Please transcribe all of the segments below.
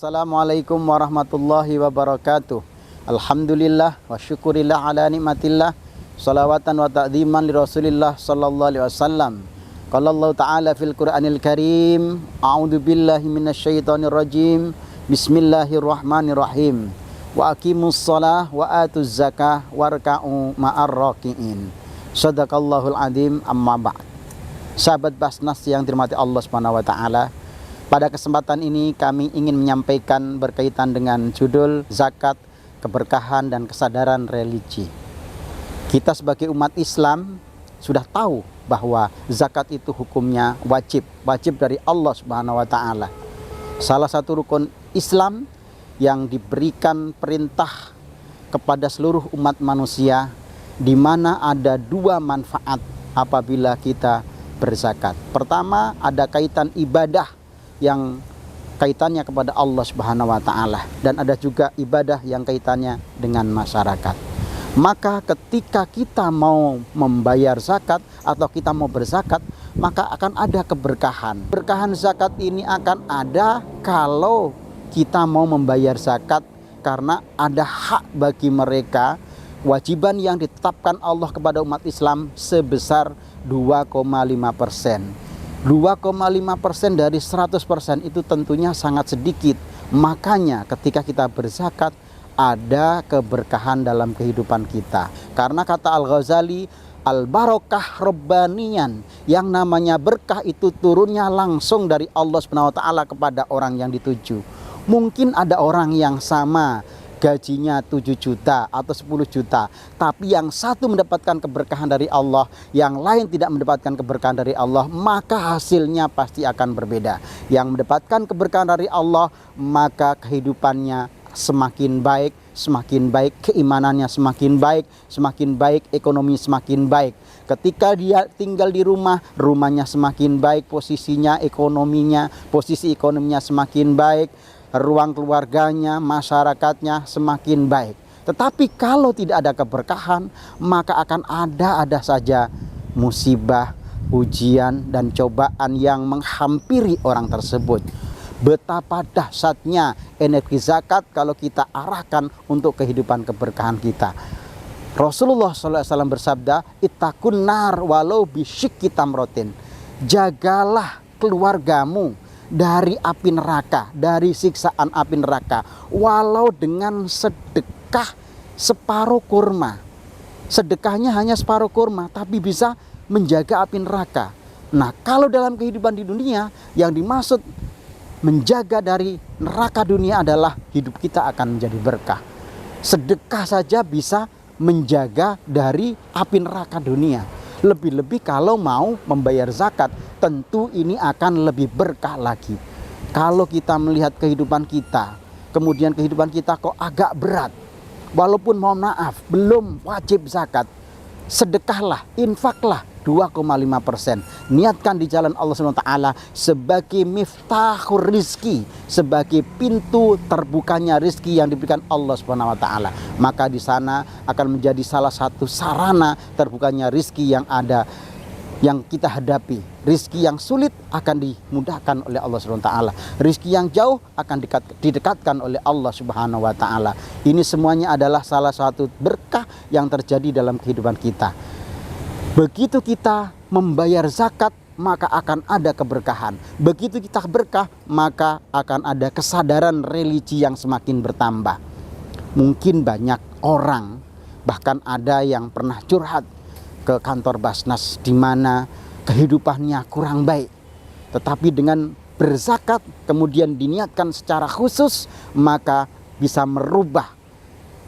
Assalamualaikum warahmatullahi wabarakatuh. Alhamdulillah wa syukurillah ala nikmatillah. Salawatan wa ta'ziman li Rasulillah sallallahu alaihi wasallam. Qala Allah Ta'ala fil Qur'anil Karim, a'udzu billahi minasyaitonir rajim. Bismillahirrahmanirrahim. Wa aqimus shalah wa atuz zakah warka'u ma'ar raki'in. Shadaqallahul adzim, amma ba'd. Sahabat Basnas yang dirahmati Allah Subhanahu wa taala, pada kesempatan ini kami ingin menyampaikan berkaitan dengan judul zakat, keberkahan dan kesadaran religi. Kita sebagai umat Islam sudah tahu bahwa zakat itu hukumnya wajib dari Allah Subhanahu wa taala. Salah satu rukun Islam yang diberikan perintah kepada seluruh umat manusia, di mana ada dua manfaat apabila kita berzakat. Pertama, ada kaitan ibadah yang kaitannya kepada Allah Subhanahu wa taala, dan ada juga ibadah yang kaitannya dengan masyarakat. Maka ketika kita mau membayar zakat atau kita mau berzakat, maka akan ada keberkahan. Keberkahan zakat ini akan ada kalau kita mau membayar zakat, karena ada hak bagi mereka, kewajiban yang ditetapkan Allah kepada umat Islam sebesar 2,5%. 2,5% dari 100% itu tentunya sangat sedikit. Makanya ketika kita berzakat, ada keberkahan dalam kehidupan kita. Karena kata Al-Ghazali, al-barokah rabbaniyan, yang namanya berkah itu turunnya langsung dari Allah Subhanahu wa taala kepada orang yang dituju. Mungkin ada orang yang sama gajinya 7 juta atau 10 juta, tapi yang satu mendapatkan keberkahan dari Allah, yang lain tidak mendapatkan keberkahan dari Allah, maka hasilnya pasti akan berbeda. Yang mendapatkan keberkahan dari Allah, maka kehidupannya semakin baik, keimanannya semakin baik, ekonomi semakin baik. Ketika dia tinggal di rumah, rumahnya semakin baik, posisi ekonominya semakin baik, ruang keluarganya, masyarakatnya semakin baik. Tetapi kalau tidak ada keberkahan, maka akan ada saja musibah, ujian, dan cobaan yang menghampiri orang tersebut. Betapa dahsyatnya energi zakat kalau kita arahkan untuk kehidupan keberkahan kita. Rasulullah SAW bersabda, ittaqun nar walau bisyikki tamrotin. Jagalah keluargamu dari api neraka, dari siksaan api neraka, walau dengan sedekah separuh kurma. Sedekahnya hanya separuh kurma, tapi bisa menjaga api neraka. Nah, kalau dalam kehidupan di dunia, yang dimaksud menjaga dari neraka dunia adalah hidup kita akan menjadi berkah. Sedekah saja bisa menjaga dari api neraka dunia. Lebih-lebih kalau mau membayar zakat, tentu ini akan lebih berkah lagi. Kalau kita melihat kehidupan kita, kemudian kehidupan kita kok agak berat, walaupun mohon maaf belum wajib zakat, sedekahlah, infaklah 2,5%. Niatkan di jalan Allah SWT sebagai miftahur rizki, sebagai pintu terbukanya rizki yang diberikan Allah SWT. Maka di sana akan menjadi salah satu sarana terbukanya rizki yang ada, yang kita hadapi. Rizki yang sulit akan dimudahkan oleh Allah SWT. Rizki yang jauh akan didekatkan oleh Allah Subhanahu wa taala. Ini semuanya adalah salah satu berkah yang terjadi dalam kehidupan kita. Begitu kita membayar zakat, maka akan ada keberkahan. Begitu kita berkah, maka akan ada kesadaran religi yang semakin bertambah. Mungkin banyak orang, bahkan ada yang pernah curhat ke kantor Basnas, di mana kehidupannya kurang baik. Tetapi dengan berzakat kemudian diniatkan secara khusus, maka bisa merubah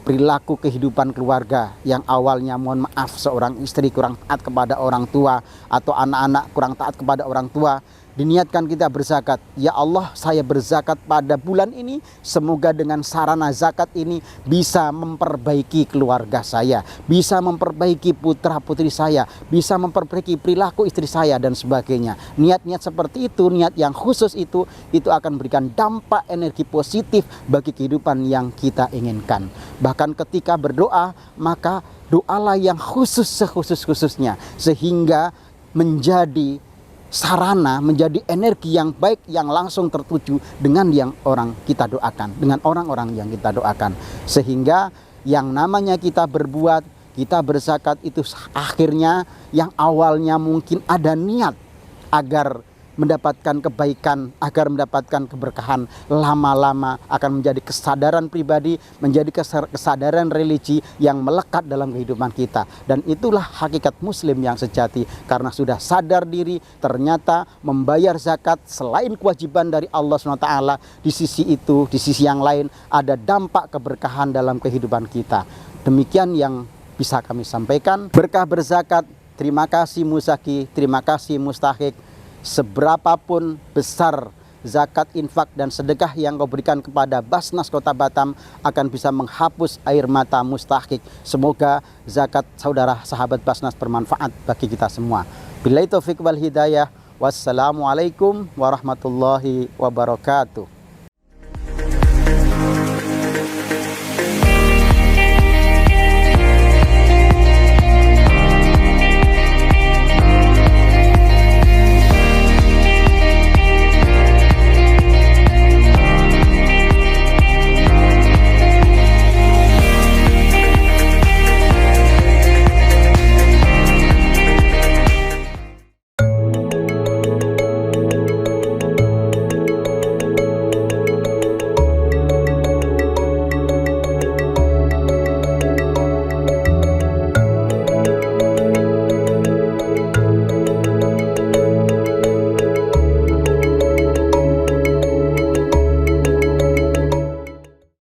perilaku kehidupan keluarga yang awalnya mohon maaf seorang istri kurang taat kepada orang tua, atau anak-anak kurang taat kepada orang tua. Diniatkan kita berzakat. Ya Allah, saya berzakat pada bulan ini, semoga dengan sarana zakat ini bisa memperbaiki keluarga saya, bisa memperbaiki putra putri saya, bisa memperbaiki perilaku istri saya, dan sebagainya. Niat-niat seperti itu, niat yang khusus itu akan memberikan dampak energi positif bagi kehidupan yang kita inginkan. Bahkan ketika berdoa, maka doalah yang khusus sekhusus-khususnya, sehingga menjadi sarana, menjadi energi yang baik yang langsung tertuju dengan yang orang kita doakan, dengan orang-orang yang kita doakan. Sehingga yang namanya kita berbuat, kita berzakat itu akhirnya yang awalnya mungkin ada niat agar mendapatkan kebaikan, agar mendapatkan keberkahan, lama-lama akan menjadi kesadaran pribadi, menjadi kesadaran religi yang melekat dalam kehidupan kita. Dan itulah hakikat muslim yang sejati, karena sudah sadar diri ternyata membayar zakat selain kewajiban dari Allah SWT, di sisi itu, di sisi yang lain ada dampak keberkahan dalam kehidupan kita. Demikian yang bisa kami sampaikan. Berkah berzakat. Terima kasih Muzaki, terima kasih Mustahik. Seberapapun besar zakat, infak, dan sedekah yang kau berikan kepada Basnas Kota Batam akan bisa menghapus air mata mustahik. Semoga zakat saudara sahabat Basnas bermanfaat bagi kita semua. Billahi taufiq wal hidayah. Wassalamualaikum warahmatullahi wabarakatuh.